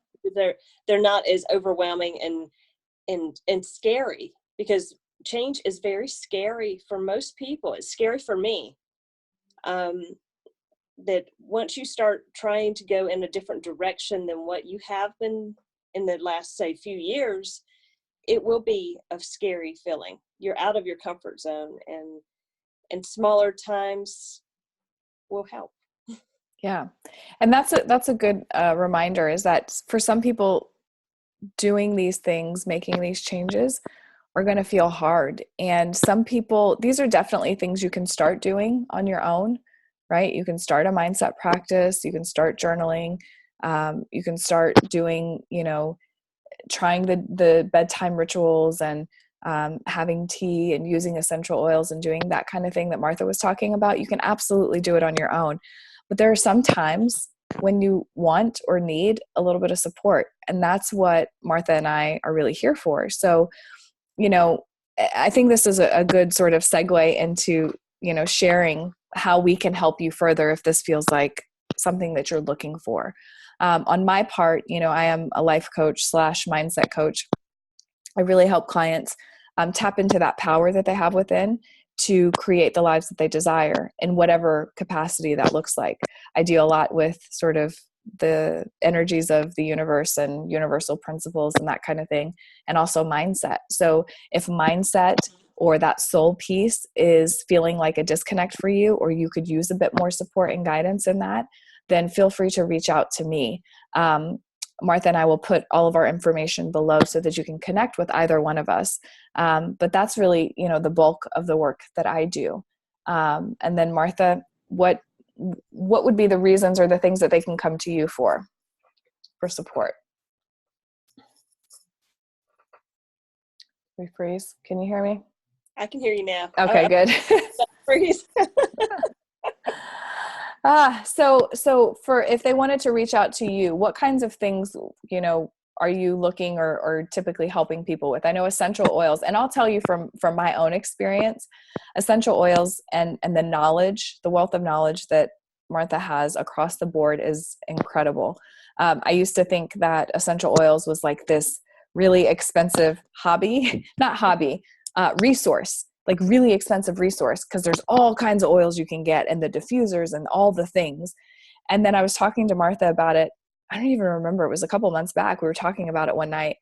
They're not as overwhelming and scary, because change is very scary for most people. It's scary for me. That once you start trying to go in a different direction than what you have been in the last, say, few years, it will be a scary feeling. You're out of your comfort zone, and smaller times will help. Yeah. And that's a good reminder, is that for some people, doing these things, making these changes are going to feel hard. And some people, these are definitely things you can start doing on your own, right? You can start a mindset practice. You can start journaling. You can start doing, you know, trying the bedtime rituals, and having tea and using essential oils and doing that kind of thing that Martha was talking about. You can absolutely do it on your own. But there are some times when you want or need a little bit of support. And that's what Martha and I are really here for. So, you know, I think this is a good sort of segue into, you know, sharing how we can help you further if this feels like something that you're looking for. On my part, you know, I am a life coach / mindset coach. I really help clients tap into that power that they have within to create the lives that they desire in whatever capacity that looks like. I deal a lot with sort of the energies of the universe and universal principles and that kind of thing, and also mindset. So if mindset or that soul piece is feeling like a disconnect for you, or you could use a bit more support and guidance in that, then feel free to reach out to me. Martha and I will put all of our information below so that you can connect with either one of us. But that's really, you know, the bulk of the work that I do. And then Martha, what would be the reasons or the things that they can come to you for support? We freeze. Can you hear me? I can hear you now. Okay, good. Freeze. So for, if they wanted to reach out to you, what kinds of things, you know, are you looking or typically helping people with? I know essential oils, and I'll tell you from my own experience, essential oils and the knowledge, the wealth of knowledge that Martha has across the board is incredible. I used to think that essential oils was like this really expensive resource, like really expensive resource, because there's all kinds of oils you can get and the diffusers and all the things. And then I was talking to Martha about it. I don't even remember. It was a couple months back. We were talking about it one night,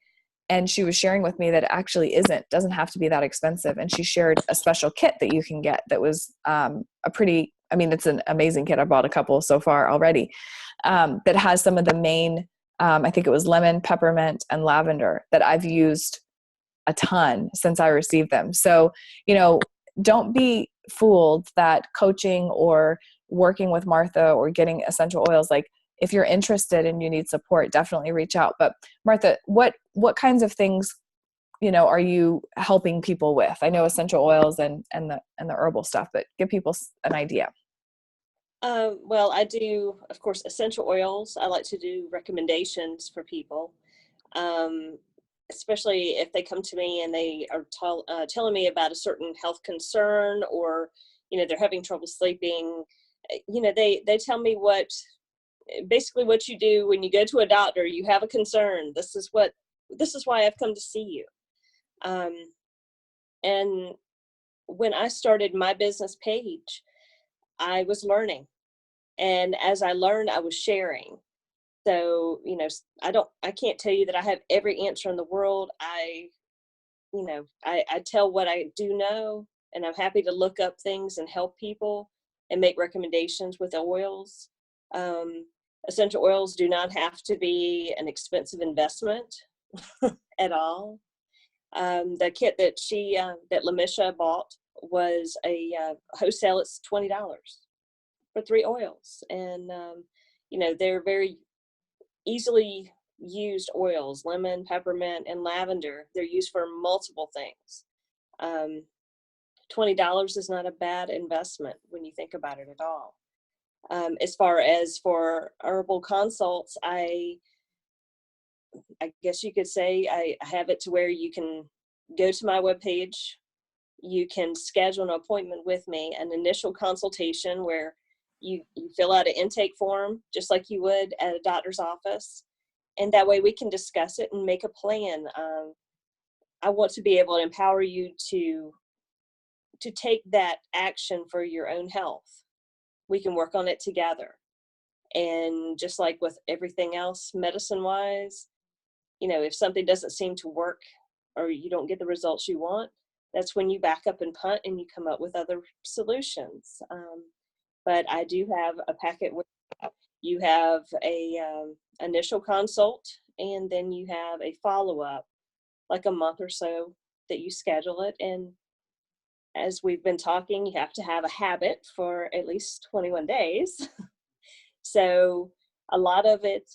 and she was sharing with me that it actually doesn't have to be that expensive. And she shared a special kit that you can get that was it's an amazing kit. I bought a couple so far already, that has some of the main, I think it was lemon, peppermint, and lavender that I've used a ton since I received them. So, you know, don't be fooled that coaching or working with Martha or getting essential oils, like if you're interested and you need support, definitely reach out. But Martha, what kinds of things are you helping people with? I know essential oils and the herbal stuff, but give people an idea. Well, I do, of course, essential oils. I like to do recommendations for people, um, especially if they come to me and they are telling me about a certain health concern, or they're having trouble sleeping. They tell me basically what you do when you go to a doctor. You have a concern. This is why I've come to see you. And when I started my business page, I was learning. And as I learned, I was sharing. So, I can't tell you that I have every answer in the world. I tell what I do know, and I'm happy to look up things and help people and make recommendations with oils. Essential oils do not have to be an expensive investment at all. The kit that Lamisha bought was a wholesale. It's $20 for 3 oils, and they're very easily used oils: lemon, peppermint, and lavender. They're used for multiple things. $20 is not a bad investment when you think about it at all. As far as for herbal consults, I guess you could say I have it to where you can go to my webpage. You can schedule an appointment with me, an initial consultation where you fill out an intake form just like you would at a doctor's office. And that way we can discuss it and make a plan. I want to be able to empower you to take that action for your own health. We can work on it together. And just like with everything else, medicine-wise, if something doesn't seem to work or you don't get the results you want, that's when you back up and punt and you come up with other solutions. But I do have a packet where you have a initial consult, and then you have a follow-up, like a month or so that you schedule it. And as we've been talking, you have to have a habit for at least 21 days. So a lot of it,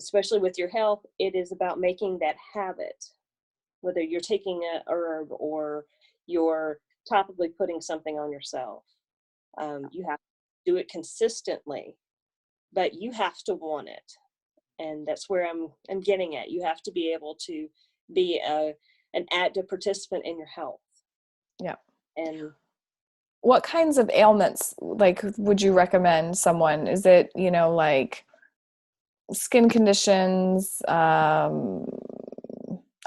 especially with your health, it is about making that habit, whether you're taking a herb or you're topically putting something on yourself. You have to do it consistently, but you have to want it. And that's where I'm getting at. You have to be able to be an active participant in your health. Yeah. And what kinds of ailments, like, would you recommend someone? Is it, like skin conditions,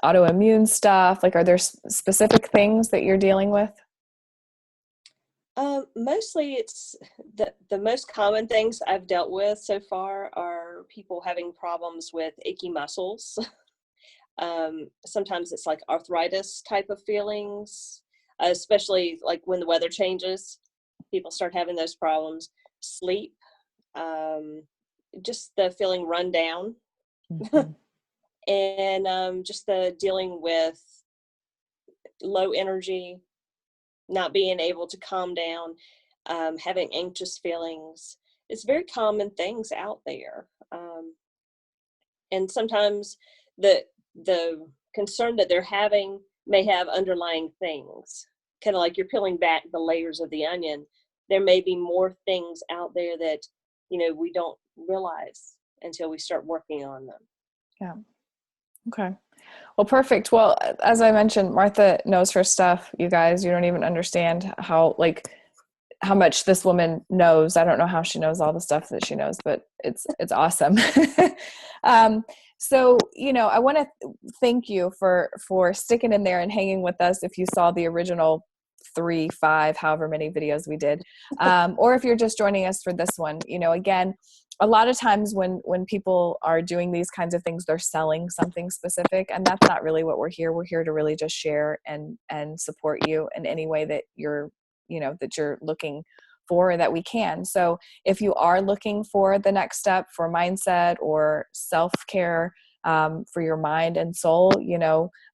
autoimmune stuff? Like, are there specific things that you're dealing with? Mostly it's the most common things I've dealt with so far are people having problems with achy muscles. Sometimes it's like arthritis type of feelings, especially like when the weather changes, people start having those problems. Sleep, just the feeling run down. Mm-hmm. And just the dealing with low energy, not being able to calm down, having anxious feelings. It's very common things out there. And sometimes the concern that they're having may have underlying things, kind of like you're peeling back the layers of the onion. There may be more things out there that, we don't realize until we start working on them. Yeah. Okay. Well, perfect. Well, as I mentioned, Martha knows her stuff. You guys, you don't even understand how much this woman knows. I don't know how she knows all the stuff that she knows, but it's awesome. So, I want to thank you for sticking in there and hanging with us. If you saw the original 3, 5, however many videos we did, or if you're just joining us for this one, again, a lot of times when people are doing these kinds of things, they're selling something specific, and that's not really what we're here. We're here to really just share and support you in any way that you're looking for, that we can. So if you are looking for the next step for mindset or self-care, for your mind and soul,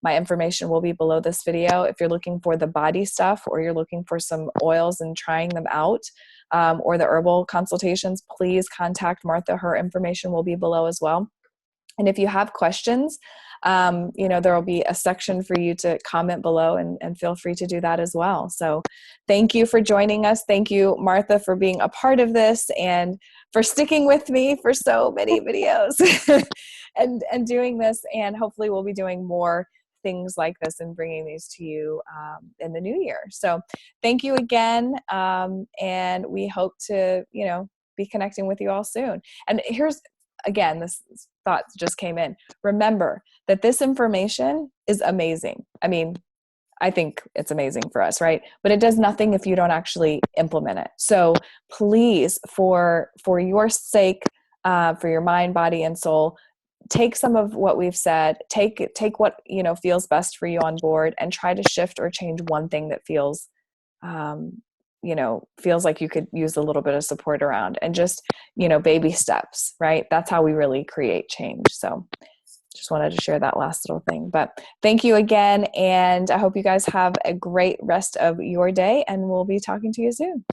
my information will be below this video. If you're looking for the body stuff, or you're looking for some oils and trying them out, or the herbal consultations, please contact Martha. Her information will be below as well. And if you have questions, There will be a section for you to comment below, and feel free to do that as well. So thank you for joining us. Thank you, Martha, for being a part of this and for sticking with me for so many videos and doing this. And hopefully we'll be doing more things like this and bringing these to you in the new year. So thank you again. And we hope to, be connecting with you all soon. And here's, again, this thought just came in. Remember that this information is amazing. I mean, I think it's amazing for us, right? But it does nothing if you don't actually implement it. So please, for your sake, for your mind, body, and soul, take some of what we've said, take what, feels best for you on board, and try to shift or change one thing that feels like you could use a little bit of support around, and just, baby steps, right? That's how we really create change. So just wanted to share that last little thing. But thank you again. And I hope you guys have a great rest of your day, and we'll be talking to you soon.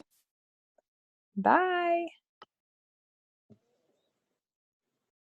Bye.